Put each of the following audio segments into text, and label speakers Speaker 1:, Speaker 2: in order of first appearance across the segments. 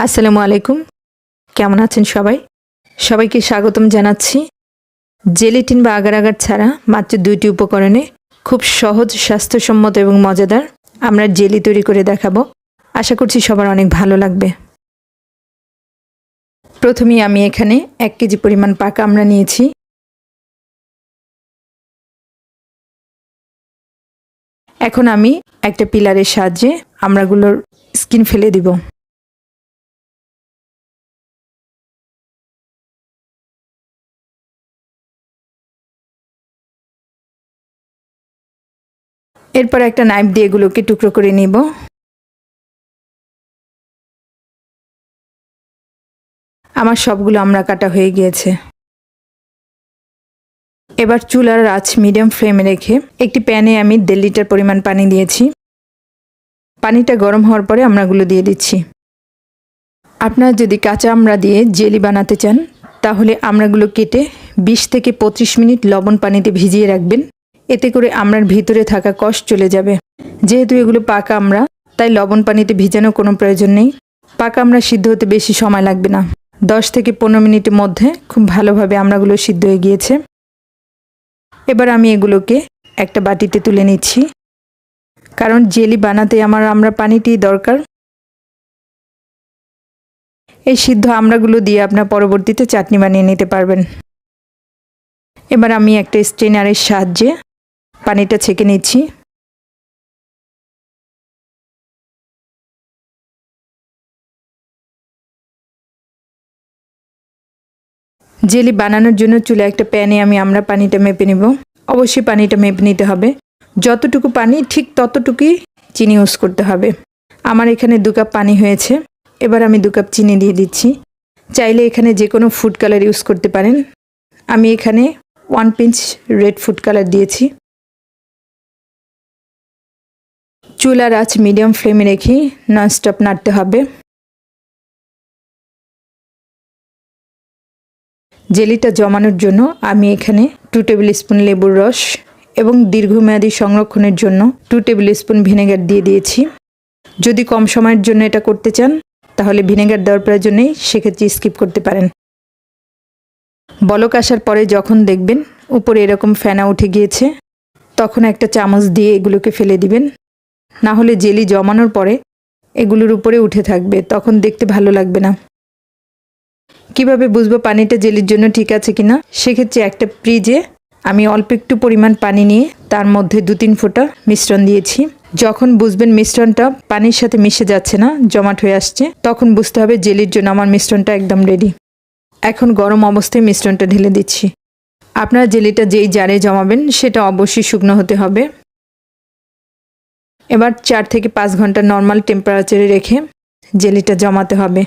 Speaker 1: আসসালামু আলাইকুম। কেমন আছেন সবাই? সবাইকে স্বাগতম জানাচ্ছি। জেলেটিন বা আগার আগার ছাড়া মাত্র 2টি উপকরণে খুব সহজ, স্বাস্থ্যসম্মত এবং মজাদার আমরা জেলি তৈরি করে দেখাবো। আশা করছি সবার অনেক ভালো লাগবে। প্রথমেই আমি এখানে 1 কেজি পরিমাণ পাকা আমড়া নিয়েছি। এখন আমি একটা পিলারের সাহায্যে আমড়াগুলোর স্কিন ফেলে দিব। এরপর একটা নাইফ দিয়ে এগুলোকে টুকরো করে নিব। আমার সবগুলো আমড়া কাটা হয়ে গিয়েছে। এবার চুলার আঁচ মিডিয়াম ফ্লেমে রেখে একটি প্যানে আমি 1.5 লিটার পরিমাণ পানি দিয়েছি। পানিটা গরম হওয়ার পরে আমড়াগুলো দিয়ে দিচ্ছি। আপনারা যদি কাঁচা আমড়া দিয়ে জেলি বানাতে চান তাহলে আমড়াগুলো কেটে 20 থেকে 25 মিনিট লবণ পানিতে ভিজিয়ে রাখবেন। এতে করে আমড়ার ভিতরে থাকা কষ চলে যাবে। যেহেতু এগুলো পাকা আমড়া, তাই লবণ পানিতে ভিজানোর কোনো প্রয়োজন নেই। পাকা আমড়া সিদ্ধ হতে বেশি সময় লাগবে না। 10 থেকে 15 মিনিটের মধ্যে খুব ভালোভাবে আমড়াগুলো সিদ্ধ হয়ে গিয়েছে। এবার আমি এগুলোকে একটা বাটিতে তুলে নিচ্ছি, কারণ জেলি বানাতে আমার আমড়া পানিটি দরকার। এই সিদ্ধ আমড়াগুলো দিয়ে আপনার পরবর্তীতে চাটনি বানিয়ে নিতে পারবেন। এবার আমি একটা স্ট্রেনারের সাহায্যে পানিটা ছেঁকে নিচ্ছি। জেলি বানানোর জন্য চুলায় একটা প্যানে আমি আমড়া পানিটা মেপে নেব। অবশ্যই পানিটা মেপে নিতে হবে। যতটুকু পানি ঠিক ততটুকুই চিনি ইউজ করতে হবে। আমার এখানে 2 কাপ পানি হয়েছে। এবার আমি 2 কাপ চিনি দিয়ে দিচ্ছি। চাইলে এখানে যে কোনো ফুড কালার ইউজ করতে পারেন। আমি এখানে 1 পিঞ্চ রেড ফুড কালার দিয়েছি। চুলার আঁচ মিডিয়াম ফ্লেমে রেখে ননস্টপ নাড়তে হবে। জেলিটা জমানোর জন্য আমি এখানে 2 টেবিল স্পুন লেবুর রস এবং দীর্ঘমেয়াদী সংরক্ষণের জন্য 2 টেবিল স্পুন ভিনেগার দিয়ে দিয়েছি। যদি কম সময়ের জন্য এটা করতে চান তাহলে ভিনেগার দেওয়ার প্রয়োজন নেই, সেক্ষেত্রে স্কিপ করতে পারেন। বলক আসার পরে যখন দেখবেন উপরে এরকম ফেনা উঠে গিয়েছে, তখন একটা চামচ দিয়ে এগুলোকে ফেলে দিবেন। না হলে জেলি জমানোর পরে এগুলোর উপরে উঠে থাকবে, তখন দেখতে ভালো লাগবে না। কিভাবে বুঝবো পানিটা জেলির জন্য ঠিক আছে কিনা? সেক্ষেত্রে একটা ফ্রিজে আমি অল্প একটু পরিমাণ পানি নিয়ে তার মধ্যে 2-3 ফোঁটা মিশ্রণ দিয়েছি। যখন বুঝবেন মিশ্রণটা পানির সাথে মিশে যাচ্ছে না, জমাট হয়ে আসছে, তখন বুঝতে হবে জেলির জন্য আমার মিশ্রণটা একদম রেডি। এখন গরম অবস্থায় মিশ্রণটা ঢেলে দিচ্ছি। আপনারা জেলিটা যেই জারে জমাবেন সেটা অবশ্যই শুকনো হতে হবে। এবার 4 থেকে 5 ঘন্টা নর্মাল টেম্পারেচারে রেখে জেলিটা জমাতে হবে।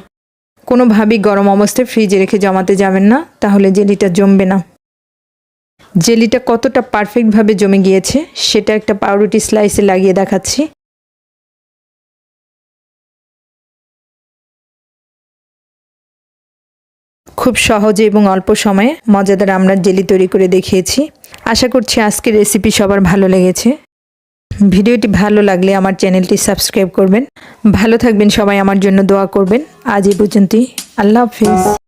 Speaker 1: কোনোভাবেই গরম অবস্থায় ফ্রিজে রেখে জমাতে যাবেন না, তাহলে জেলিটা জমবে না। জেলিটা কতটা পারফেক্টভাবে জমে গিয়েছে সেটা একটা পাউরুটি স্লাইসে লাগিয়ে দেখাচ্ছি। খুব সহজে এবং অল্প সময়ে মজাদার আমরা জেলি তৈরি করে দেখিয়েছি। আশা করছি আজকের রেসিপি সবার ভালো লেগেছে। ভিডিওটি ভালো লাগলে আমার চ্যানেলটি সাবস্ক্রাইব করবেন। ভালো থাকবেন সবাই, আমার জন্য দোয়া করবেন। আজ এই পর্যন্তই। আল্লাহ হাফিজ।